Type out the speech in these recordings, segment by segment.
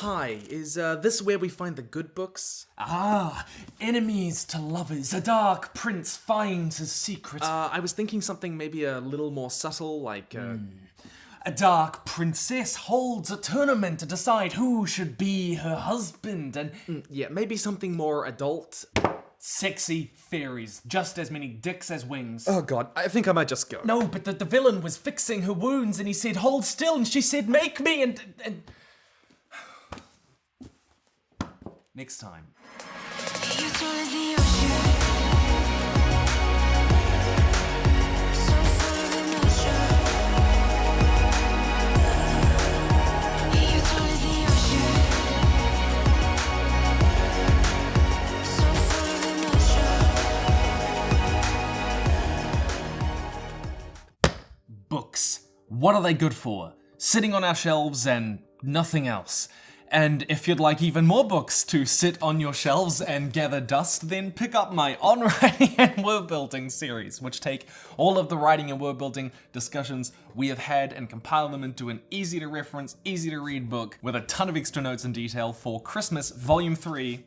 Hi, is this where we find the good books? Ah, enemies to lovers, a dark prince finds his secret. I was thinking something maybe a little more subtle, like, A dark princess holds a tournament to decide who should be her husband, and yeah, maybe something more adult. sexy fairies, just as many dicks as wings. Oh god, I think I might just go. No, but the villain was fixing her wounds, and he said, hold still, and she said, make me, and... Next time. Books. What are they good for? Sitting on our shelves and nothing else. And if you'd like even more books to sit on your shelves and gather dust, then pick up my On Writing and Word Building series, which take all of the writing and word building discussions we have had and compile them into an easy to reference, easy to read book with a ton of extra notes and detail for Christmas Volume 3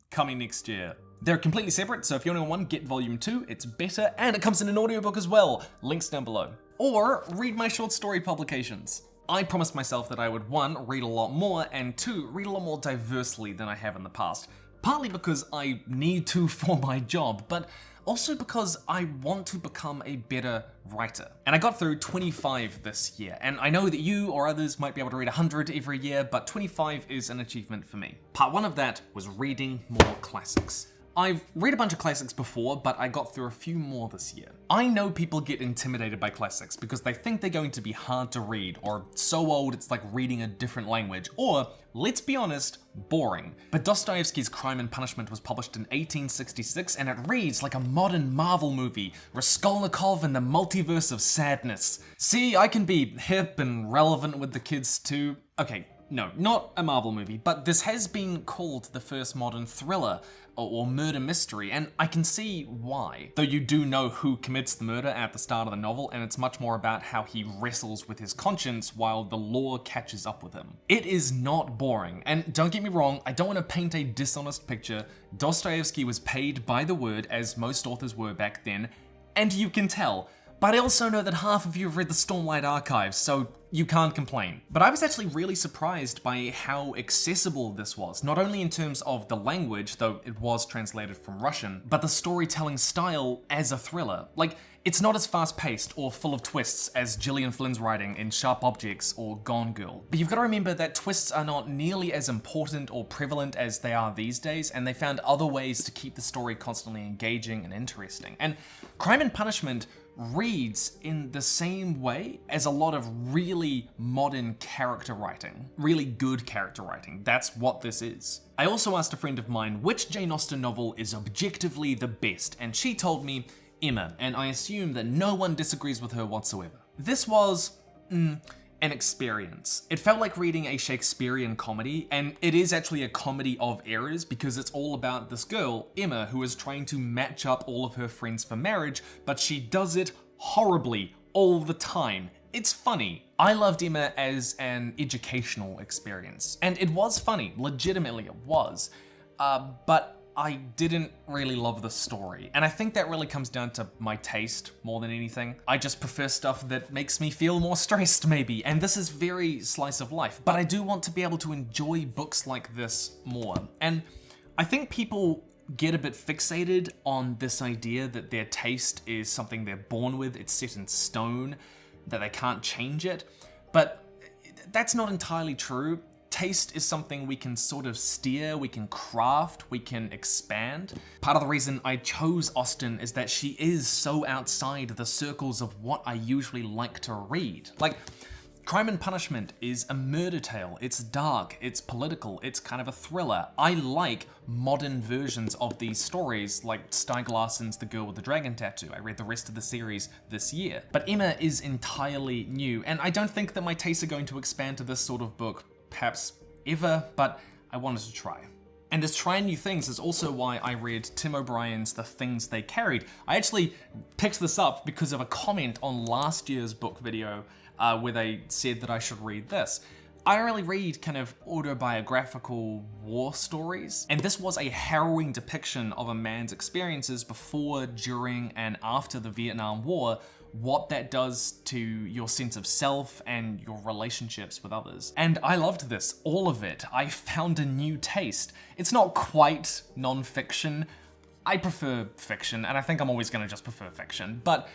coming next year. They're completely separate, so if you only want one, get Volume 2, it's better, and it comes in an audiobook as well. Links down below. Or read my short story publications. I promised myself that I would 1, read a lot more, and 2, read a lot more diversely than I have in the past. Partly because I need to for my job, but also because I want to become a better writer. And I got through 25 this year, and I know that you or others might be able to read 100 every year, but 25 is an achievement for me. Part 1 of that was reading more classics. I've read a bunch of classics before, but I got through a few more this year. I know people get intimidated by classics because they think they're going to be hard to read, or so old it's like reading a different language, or, let's be honest, boring. But Dostoevsky's Crime and Punishment was published in 1866, and it reads like a modern Marvel movie, Raskolnikov and the Multiverse of Sadness. See, I can be hip and relevant with the kids too. Okay, no, not a Marvel movie, but this has been called the first modern thriller or murder mystery, and I can see why. Though you do know who commits the murder at the start of the novel, and it's much more about how he wrestles with his conscience while the law catches up with him. It is not boring, and don't get me wrong, I don't want to paint a dishonest picture. Dostoevsky was paid by the word, as most authors were back then, and you can tell. But I also know that half of you have read the Stormlight Archives, so you can't complain. But I was actually really surprised by how accessible this was, not only in terms of the language, though it was translated from Russian, but the storytelling style as a thriller. Like, it's not as fast-paced or full of twists as Gillian Flynn's writing in Sharp Objects or Gone Girl. But you've got to remember that twists are not nearly as important or prevalent as they are these days, and they found other ways to keep the story constantly engaging and interesting. And Crime and Punishment reads in the same way as a lot of really modern character writing. Really good character writing. That's what this is. I also asked a friend of mine which Jane Austen novel is objectively the best, and she told me Emma, and I assume that no one disagrees with her whatsoever. This was, an experience. It felt like reading a Shakespearean comedy, and it is actually a comedy of errors because it's all about this girl, Emma, who is trying to match up all of her friends for marriage, but she does it horribly all the time. It's funny. I loved Emma as an educational experience, and it was funny, legitimately it was, but I didn't really love the story, and I think that really comes down to my taste more than anything. I just prefer stuff that makes me feel more stressed, maybe, and this is very slice of life, but I do want to be able to enjoy books like this more. And I think people get a bit fixated on this idea that their taste is something they're born with, it's set in stone, that they can't change it, but that's not entirely true. Taste is something we can sort of steer, we can craft, we can expand. Part of the reason I chose Austen is that she is so outside the circles of what I usually like to read. Like, Crime and Punishment is a murder tale. It's dark, it's political, it's kind of a thriller. I like modern versions of these stories, like Stieg Larsson's The Girl with the Dragon Tattoo. I read the rest of the series this year. But Emma is entirely new, and I don't think that my tastes are going to expand to this sort of book perhaps ever, but I wanted to try. And as trying new things is also why I read Tim O'Brien's The Things They Carried. I actually picked this up because of a comment on last year's book video where they said that I should read this. I only read kind of autobiographical war stories, and this was a harrowing depiction of a man's experiences before, during, and after the Vietnam War, what that does to your sense of self and your relationships with others. And I loved this, all of it. I found a new taste. It's not quite non-fiction. I prefer fiction, and I think I'm always gonna just prefer fiction, but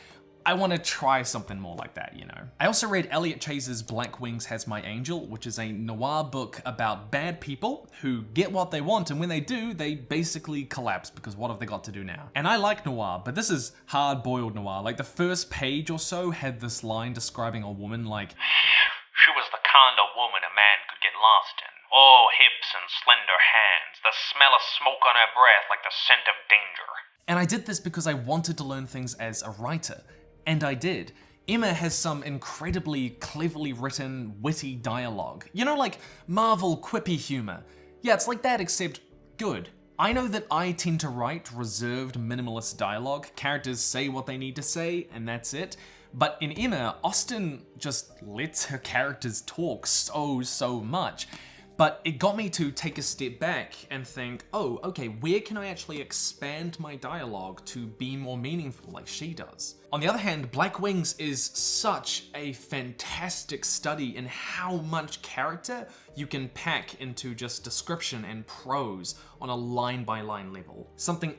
I want to try something more like that, you know. I also read Elliot Chase's Black Wings Has My Angel, which is a noir book about bad people who get what they want, and when they do, they basically collapse because what have they got to do now? And I like noir, but this is hard-boiled noir. Like, the first page or so had this line describing a woman like, "She was the kind of woman a man could get lost in. Oh, hips and slender hands, the smell of smoke on her breath like the scent of danger." and I did this because I wanted to learn things as a writer. And I did. Emma has some incredibly cleverly written, witty dialogue. You know, like Marvel quippy humor. Yeah, it's like that, except good. I know that I tend to write reserved, minimalist dialogue. Characters say what they need to say, and that's it. But in Emma, Austen just lets her characters talk so much. But it got me to take a step back and think, oh, okay, where can I actually expand my dialogue to be more meaningful like she does? On the other hand, Black Wings is such a fantastic study in how much character you can pack into just description and prose on a line-by-line level. Something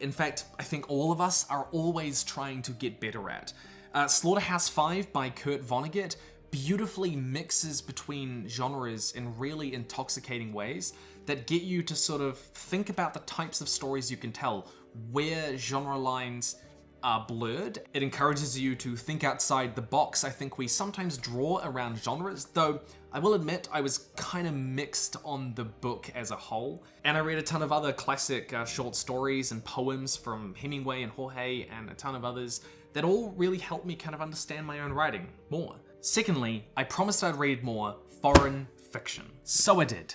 in fact, I think all of us are always trying to get better at. Slaughterhouse-Five by Kurt Vonnegut beautifully mixes between genres in really intoxicating ways that get you to sort of think about the types of stories you can tell, where genre lines are blurred. It encourages you to think outside the box I think we sometimes draw around genres, though I will admit I was kind of mixed on the book as a whole. And I read a ton of other classic short stories and poems from Hemingway and Jorge and a ton of others that all really helped me kind of understand my own writing more. Secondly, I promised I'd read more foreign fiction. So I did.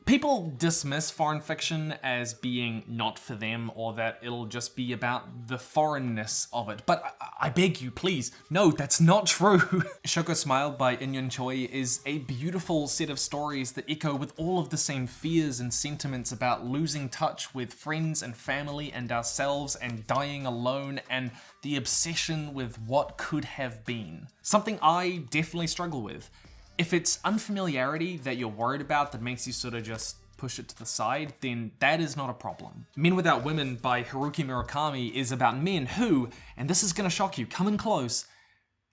People dismiss foreign fiction as being not for them, or that it'll just be about the foreignness of it. But I beg you, please, no, that's not true. Shoko Smile by Inyon Choi is a beautiful set of stories that echo with all of the same fears and sentiments about losing touch with friends and family and ourselves and dying alone and the obsession with what could have been. Something I definitely struggle with. If it's unfamiliarity that you're worried about that makes you sort of just push it to the side, then that is not a problem. Men Without Women by Haruki Murakami is about men who, and this is gonna shock you, come in close,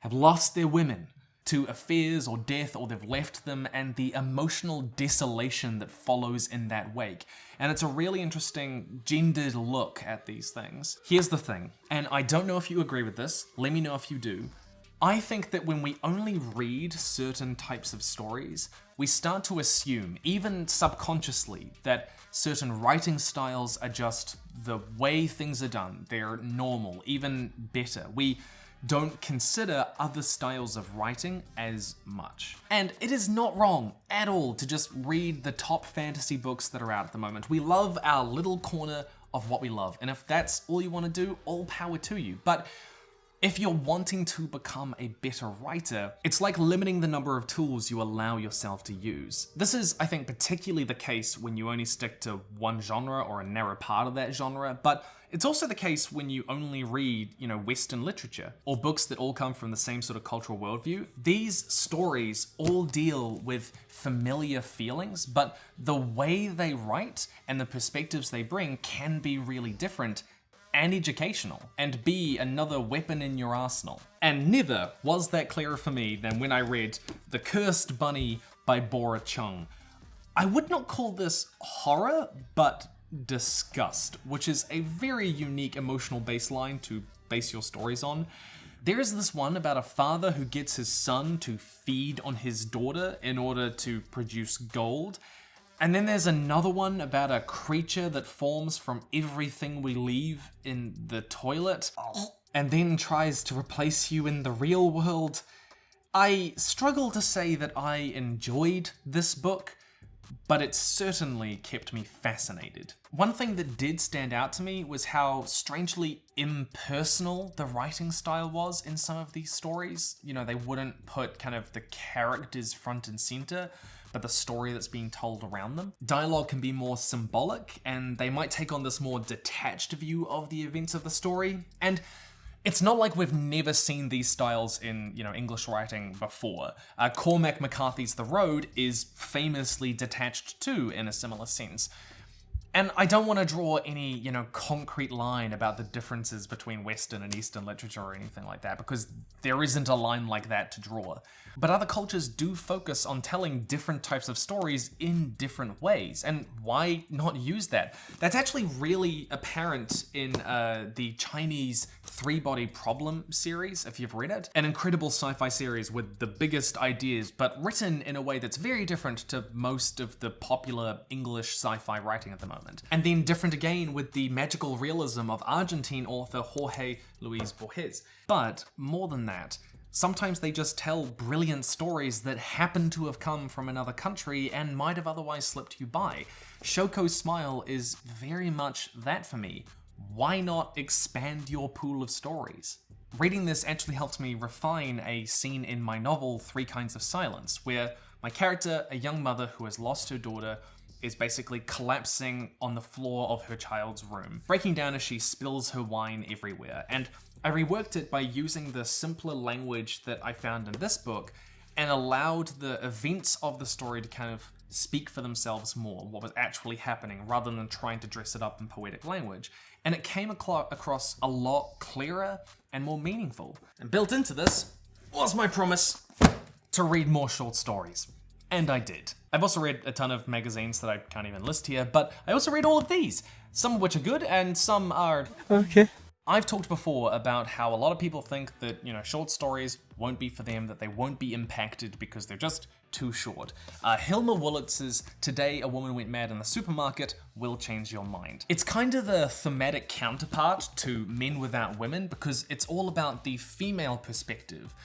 have lost their women to affairs or death, or they've left them, and the emotional desolation that follows in that wake. And it's a really interesting gendered look at these things. Here's the thing, and I don't know if you agree with this, let me know if you do. I think that when we only read certain types of stories, we start to assume, even subconsciously, that certain writing styles are just the way things are done. They're normal, even better. We don't consider other styles of writing as much. And it is not wrong at all to just read the top fantasy books that are out at the moment. We love our little corner of what we love, and if that's all you want to do, all power to you. But if you're wanting to become a better writer, it's like limiting the number of tools you allow yourself to use. This is, I think, particularly the case when you only stick to one genre or a narrow part of that genre, but it's also the case when you only read, Western literature or books that all come from the same sort of cultural worldview. These stories all deal with familiar feelings, but the way they write and the perspectives they bring can be really different and educational, and be another weapon in your arsenal. And never was that clearer for me than when I read The Cursed Bunny by Bora Chung. I would not call this horror, but disgust, which is a very unique emotional baseline to base your stories on. There is this one about a father who gets his son to feed on his daughter in order to produce gold. And then there's another one about a creature that forms from everything we leave in the toilet, and then tries to replace you in the real world. I struggle to say that I enjoyed this book, but it certainly kept me fascinated. One thing that did stand out to me was how strangely impersonal the writing style was in some of these stories. You know, they wouldn't put kind of the characters front and center, but the story that's being told around them. Dialogue can be more symbolic, and they might take on this more detached view of the events of the story. And it's not like we've never seen these styles in, English writing before. Cormac McCarthy's The Road is famously detached too, in a similar sense. And I don't want to draw any, concrete line about the differences between Western and Eastern literature or anything like that, because there isn't a line like that to draw. But other cultures do focus on telling different types of stories in different ways, and why not use that? That's actually really apparent in the Chinese Three-Body Problem series, if you've read it. An incredible sci-fi series with the biggest ideas, but written in a way that's very different to most of the popular English sci-fi writing at the moment. And then different again with the magical realism of Argentine author Jorge Luis Borges. But more than that, sometimes they just tell brilliant stories that happen to have come from another country and might have otherwise slipped you by. Shoko's Smile is very much that for me. Why not expand your pool of stories? Reading this actually helped me refine a scene in my novel 3 Kinds of Silence, where my character, a young mother who has lost her daughter, is basically collapsing on the floor of her child's room, breaking down as she spills her wine everywhere. And I reworked it by using the simpler language that I found in this book and allowed the events of the story to kind of speak for themselves more, what was actually happening, rather than trying to dress it up in poetic language. And it came across a lot clearer and more meaningful. And built into this was my promise to read more short stories. And I did. I've also read a ton of magazines that I can't even list here, but I also read all of these, some of which are good and some are... Okay. I've talked before about how a lot of people think that, short stories won't be for them, that they won't be impacted because they're just too short. Hilma Wolitz's Today a Woman Went Mad in the Supermarket will change your mind. It's kind of the thematic counterpart to Men Without Women because it's all about the female perspective,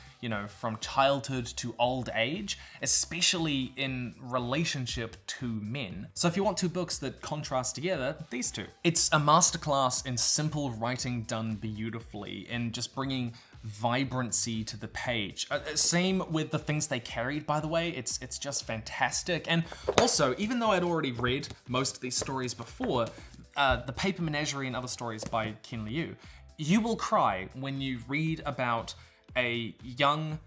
from childhood to old age, especially in relationship to men. So if you want 2 books that contrast together, these 2. It's a masterclass in simple writing done beautifully, in just bringing vibrancy to the page. Same with the things they carried, by the way. It's just fantastic. And also, even though I'd already read most of these stories before, The Paper Menagerie and other stories by Ken Liu, you will cry when you read about a young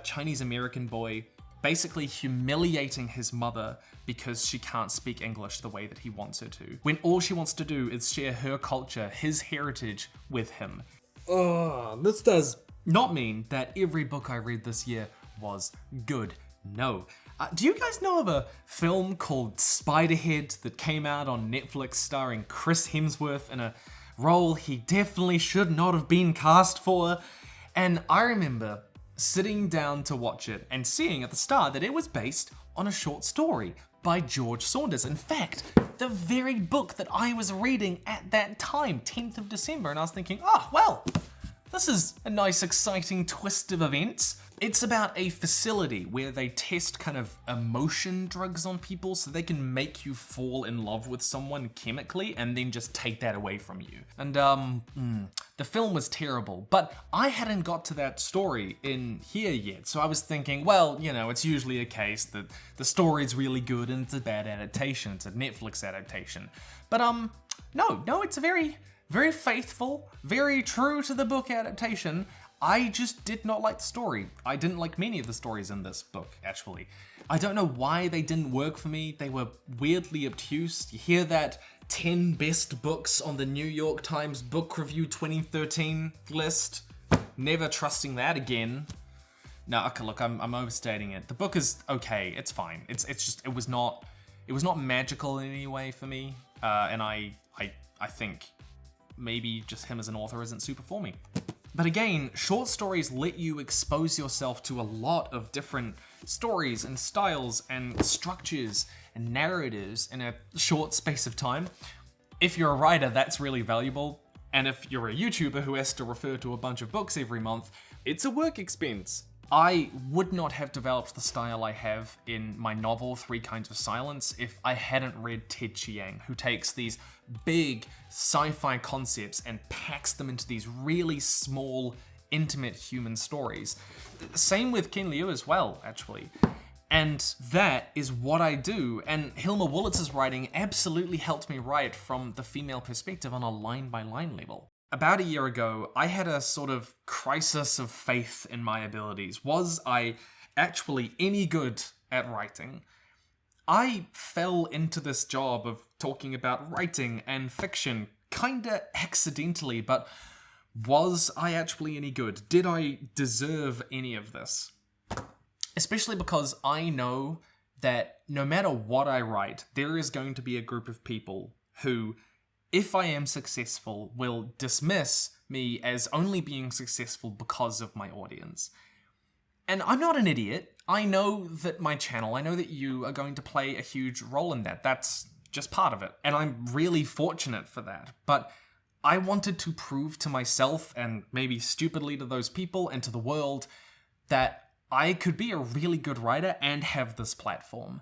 Chinese-American boy basically humiliating his mother because she can't speak English the way that he wants her to, when all she wants to do is share her culture, his heritage, with him. This does not mean that every book I read this year was good. No. Do you guys know of a film called Spiderhead that came out on Netflix starring Chris Hemsworth in a role he definitely should not have been cast for? And I remember sitting down to watch it and seeing at the start that it was based on a short story by George Saunders. In fact, the very book that I was reading at that time, 10th of December, and I was thinking, well, this is a nice exciting twist of events. It's about a facility where they test kind of emotion drugs on people so they can make you fall in love with someone chemically and then just take that away from you. And the film was terrible, but I hadn't got to that story in here yet, so I was thinking, well, it's usually a case that the story's really good and it's a bad adaptation, it's a Netflix adaptation. But no, it's a very, very faithful, very true to the book adaptation. I just did not like the story. I didn't like many of the stories in this book, actually. I don't know why they didn't work for me. They were weirdly obtuse. You hear that 10 best books on the New York Times Book Review 2013 list? Never trusting that again. No, okay, look, I'm overstating it. The book is okay. It's fine. It's just it was not magical in any way for me. And I think maybe just him as an author isn't super for me. But again, short stories let you expose yourself to a lot of different stories and styles and structures and narratives in a short space of time. If you're a writer, that's really valuable. And if you're a YouTuber who has to refer to a bunch of books every month, it's a work expense. I would not have developed the style I have in my novel, 3 Kinds of Silence, if I hadn't read Ted Chiang, who takes these big sci-fi concepts and packs them into these really small, intimate human stories. Same with Ken Liu as well, actually. And that is what I do, and Hilma Wolitz's writing absolutely helped me write from the female perspective on a line-by-line level. About a year ago, I had a sort of crisis of faith in my abilities. Was I actually any good at writing? I fell into this job of talking about writing and fiction kinda accidentally, but was I actually any good? Did I deserve any of this? Especially because I know that no matter what I write, there is going to be a group of people who, if I am successful, will dismiss me as only being successful because of my audience. And I'm not an idiot. I know that my channel, I know that you are going to play a huge role in that. That's just part of it. And I'm really fortunate for that. But I wanted to prove to myself, and maybe stupidly to those people and to the world, that I could be a really good writer and have this platform.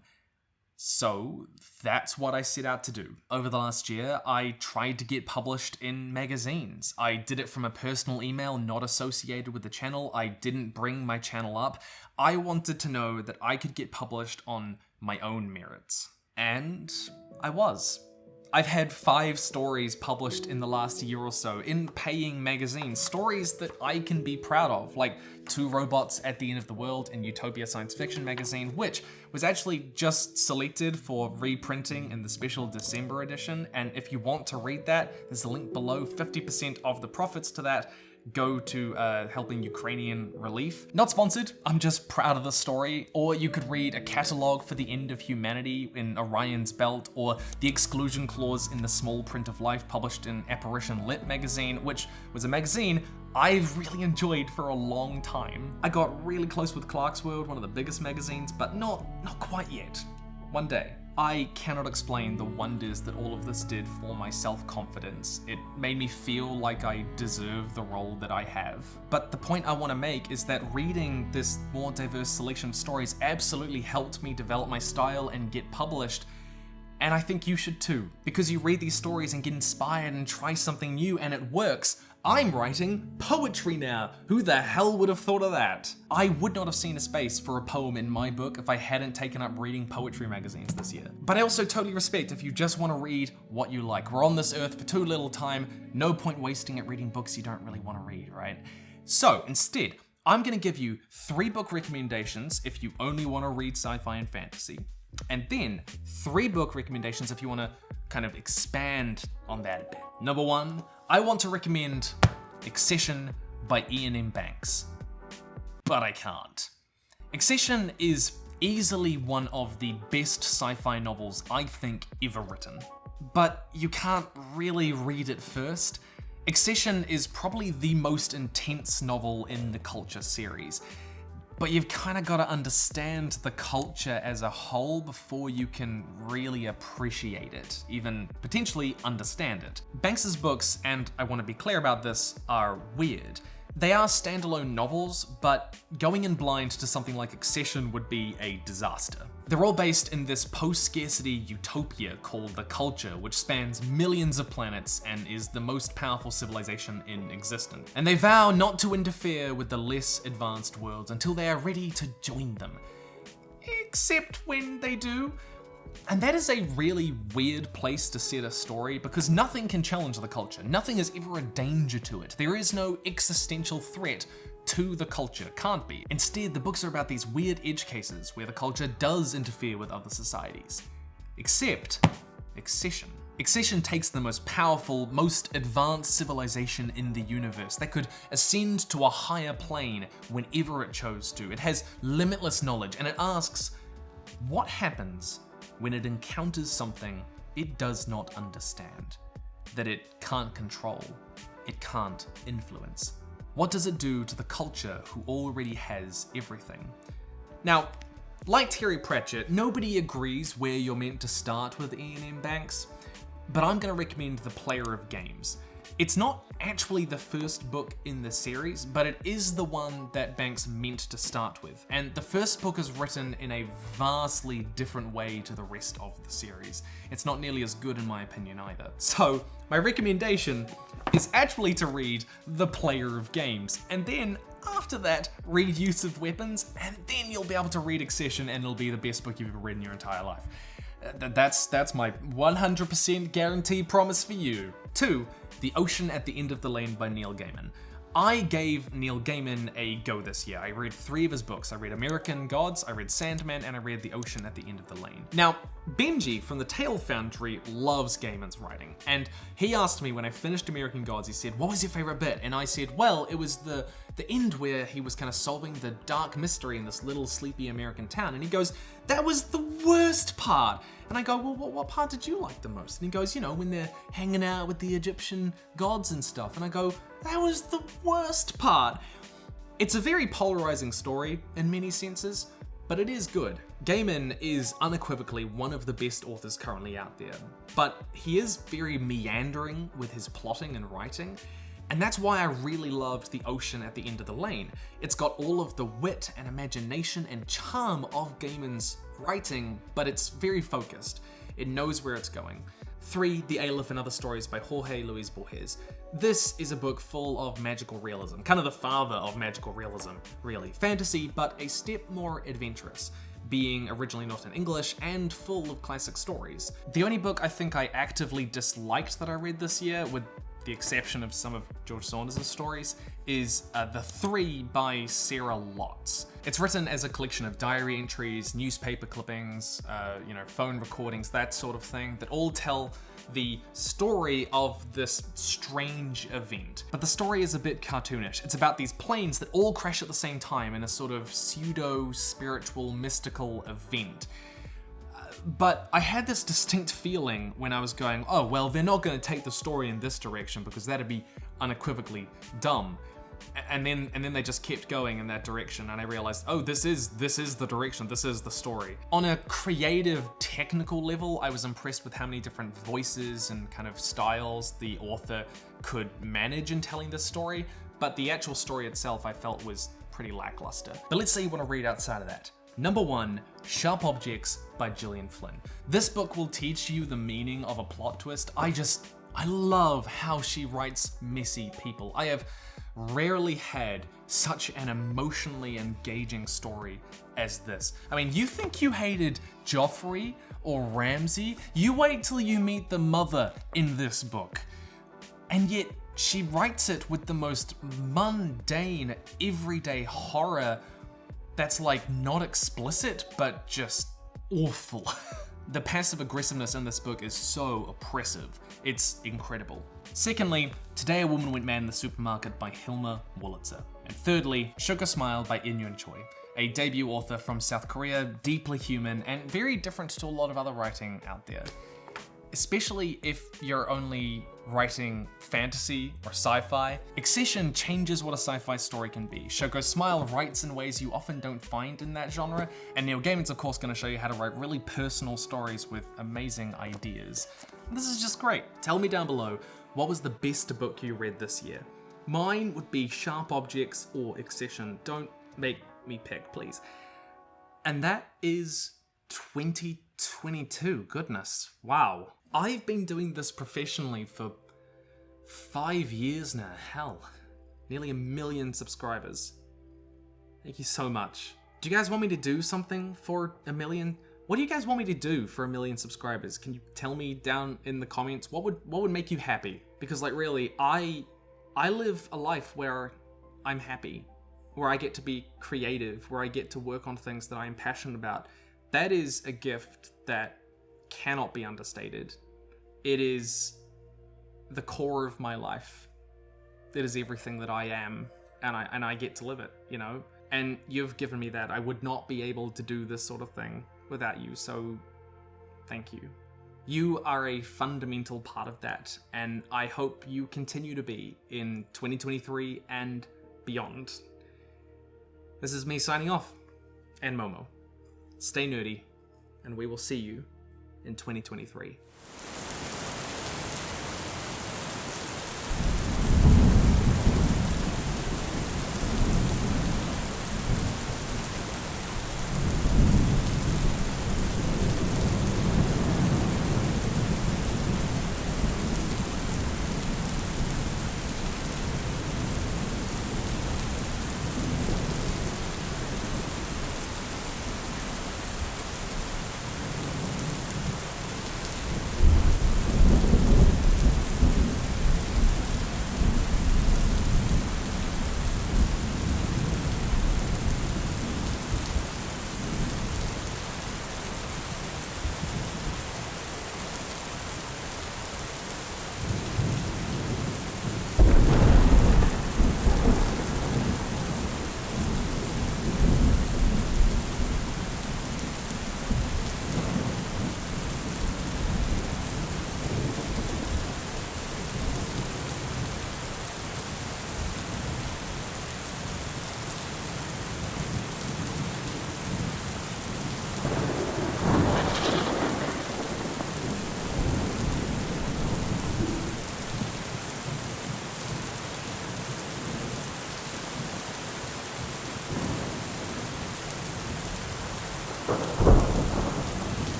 So that's what I set out to do. Over the last year, I tried to get published in magazines. I did it from a personal email not associated with the channel. I didn't bring my channel up. I wanted to know that I could get published on my own merits. And I was. I've had 5 stories published in the last year or so in paying magazines, stories that I can be proud of, like 2 Robots at the End of the World in Utopia Science Fiction magazine, which was actually just selected for reprinting in the special December edition, and if you want to read that, there's a link below. 50% of the profits to that go to helping Ukrainian relief. Not sponsored, I'm just proud of the story. Or you could read A Catalogue for the End of Humanity in Orion's Belt, or The Exclusion Clause in the Small Print of Life, published in Apparition Lit magazine, which was a magazine I've really enjoyed for a long time. I got really close with Clarkesworld, one of the biggest magazines, but not quite yet. One day. I cannot explain the wonders that all of this did for my self-confidence. It made me feel like I deserve the role that I have. But the point I want to make is that reading this more diverse selection of stories absolutely helped me develop my style and get published. And I think you should too, because you read these stories and get inspired and try something new and it works. I'm writing poetry now. Who the hell would have thought of that? I would not have seen a space for a poem in my book if I hadn't taken up reading poetry magazines this year. But I also totally respect if you just want to read what you like. We're on this earth for too little time. No point wasting it reading books you don't really want to read, right? So instead, I'm going to give you 3 book recommendations if you only want to read sci-fi and fantasy. And then 3 book recommendations if you want to kind of expand on that a bit. Number 1, I want to recommend Accession by Ian M. Banks. But I can't. Accession is easily one of the best sci-fi novels I think ever written. But you can't really read it first. Accession is probably the most intense novel in the Culture series. But you've kind of got to understand the culture as a whole before you can really appreciate it, even potentially understand it. Banks's books, and I want to be clear about this, are weird. They are standalone novels, but going in blind to something like Accession would be a disaster. They're all based in this post-scarcity utopia called the Culture, which spans millions of planets and is the most powerful civilization in existence. And they vow not to interfere with the less advanced worlds until they are ready to join them. Except when they do. And that is a really weird place to set a story because nothing can challenge the Culture. Nothing is ever a danger to it. There is no existential threat to the Culture, can't be. Instead, the books are about these weird edge cases where the Culture does interfere with other societies. Except Accession. Accession takes the most powerful, most advanced civilization in the universe that could ascend to a higher plane whenever it chose to. It has limitless knowledge, and it asks, what happens when it encounters something it does not understand, that it can't control, it can't influence? What does it do to the Culture who already has everything? Now, like Terry Pratchett, nobody agrees where you're meant to start with Ian M. Banks, but I'm going to recommend The Player of Games. It's not actually the first book in the series, but it is the one that Banks meant to start with. And the first book is written in a vastly different way to the rest of the series. It's not nearly as good in my opinion either. So my recommendation is actually to read The Player of Games, and then after that, read Use of Weapons, and then you'll be able to read Accession and it'll be the best book you've ever read in your entire life. That's my 100% guaranteed promise for you. 2. The Ocean at the End of the Lane by Neil Gaiman. I gave Neil Gaiman a go this year. I read 3 of his books. I read American Gods, I read Sandman, and I read The Ocean at the End of the Lane. Now, Benji from the Tale Foundry loves Gaiman's writing, and he asked me when I finished American Gods, he said, what was your favorite bit? And I said, well, it was the end where he was kind of solving the dark mystery in this little sleepy American town. And he goes, that was the worst part. And I go, well, what part did you like the most? And he goes, when they're hanging out with the Egyptian gods and stuff. And I go, that was the worst part. It's a very polarizing story in many senses, but it is good. Gaiman is unequivocally one of the best authors currently out there, but he is very meandering with his plotting and writing. And that's why I really loved The Ocean at the End of the Lane. It's got all of the wit and imagination and charm of Gaiman's writing, but it's very focused. It knows where it's going. 3. The Aleph and Other Stories by Jorge Luis Borges. This is a book full of magical realism, kind of the father of magical realism, really. Fantasy, but a step more adventurous, being originally not in English and full of classic stories. The only book I think I actively disliked that I read this year, with the exception of some of George Saunders' stories, is The Three by Sarah Lotz. It's written as a collection of diary entries, newspaper clippings, phone recordings, that sort of thing, that all tell the story of this strange event. But the story is a bit cartoonish. It's about these planes that all crash at the same time in a sort of pseudo-spiritual, mystical event. But I had this distinct feeling when I was going, oh, well, they're not going to take the story in this direction because that'd be unequivocally dumb. And then they just kept going in that direction, and I realized, oh, this is the direction, this is the story. On a creative, technical level, I was impressed with how many different voices and kind of styles the author could manage in telling this story, but the actual story itself I felt was pretty lackluster. But let's say you want to read outside of that. Number 1, Sharp Objects by Gillian Flynn. This book will teach you the meaning of a plot twist. I love how she writes messy people. I have rarely had such an emotionally engaging story as this. I mean, you think you hated Joffrey or Ramsay? You wait till you meet the mother in this book. And yet, she writes it with the most mundane, everyday horror that's like not explicit, but just awful. The passive aggressiveness in this book is so oppressive. It's incredible. Secondly, Today a Woman Went Mad in the Supermarket by Hilma Wolitzer. And thirdly, Sugar Smile by In-Yun Choi, a debut author from South Korea, deeply human and very different to a lot of other writing out there. Especially if you're only writing fantasy or sci-fi. Accession changes what a sci-fi story can be. Shoko Smile writes in ways you often don't find in that genre, and Neil Gaiman's of course going to show you how to write really personal stories with amazing ideas. This is just great. Tell me down below, what was the best book you read this year? Mine would be Sharp Objects or Accession. Don't make me pick, please. And that is 2022. Goodness, wow. I've been doing this professionally for 5 years now. Hell, nearly 1 million subscribers. Thank you so much. Do you guys want me to do something for 1 million? What do you guys want me to do for 1 million subscribers? Can you tell me down in the comments? What would make you happy? Because like really, I live a life where I'm happy, where I get to be creative, where I get to work on things that I'm passionate about. That is a gift that cannot be understated. It is the core of my life. It is everything that I am, and I get to live it, you know? And you've given me that. I would not be able to do this sort of thing without you, so thank you. You are a fundamental part of that, and I hope you continue to be in 2023 and beyond. This is me signing off, and Momo. Stay nerdy, and we will see you in 2023.